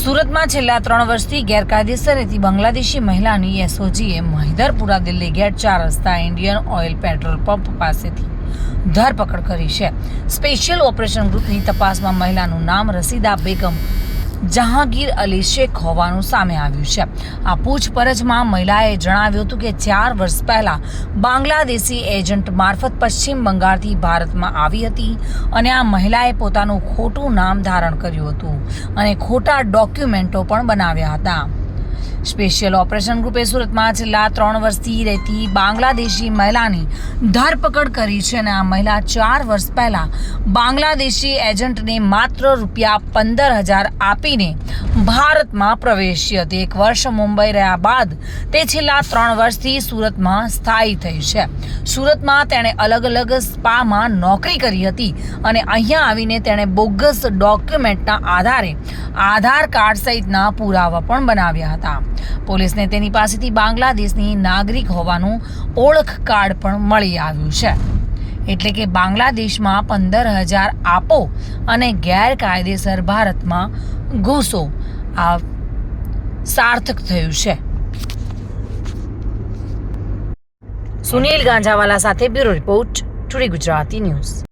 સુરતમાં છેલ્લા 3 વર્ષથી ગેરકાયદેસર રીતે બાંગ્લાદેશી મહિલાની એસઓજીએ મહિધરપુરા દિલ્હી ગેટ 4 રસ્તા ઇન્ડિયન ઓઇલ પેટ્રોલ પંપ પાસેથી ધરપકડ કરી છે। સ્પેશિયલ ઓપરેશન ગ્રુપની તપાસમાં મહિલાનું નામ રસીદા બેગમ જહાંગીર અલી શેખ હોવાનું સામે આવ્યું છે। આ પૂછપરછમાં મહિલાએ જણાવ્યું હતું કે 4 વર્ષ પહેલા બાંગ્લાદેશી એજન્ટ મારફત પશ્ચિમ બંગાળથી ભારતમાં આવી હતી અને આ મહિલાએ પોતાનું ખોટું નામ ધારણ કર્યું હતું અને ખોટા ડોક્યુમેન્ટો પણ બનાવ્યા હતા। સ્પેશિયલ ઓપરેશન ગ્રુપે સુરતમાં છેલ્લા 3 વર્ષથી રહેતી બાંગ્લાદેશી મહિલાની ધરપકડ કરી છે અને આ મહિલા 4 વર્ષ પહેલા બાંગ્લાદેશી એજન્ટને માત્ર ₹15,000 આપીને ભારતમાં પ્રવેશી હતી। 1 વર્ષ મુંબઈ રહ્યા બાદ તે છેલ્લા 3 વર્ષથી સુરતમાં સ્થાયી થઈ છે। સુરતમાં તેણે અલગ અલગ સ્પામાં નોકરી કરી હતી અને અહીંયા આવીને તેણે બોગસ ડોક્યુમેન્ટના આધારે આધાર કાર્ડ સહિતના પુરાવા પણ બનાવ્યા હતા। પોલીસને તેની પાસેથી બાંગ્લાદેશની નાગરિક હોવાનું ઓળખ કાર્ડ પણ મળી આવ્યું છે। એટલે કે બાંગ્લાદેશમાં 15,000 આપો અને ગેરકાયદેસર ભારતમાં ઘૂસો, આ સાર્થક થયું છે। સુનિલ ગાંજાવાલા સાથે bureau report, today Gujarati news.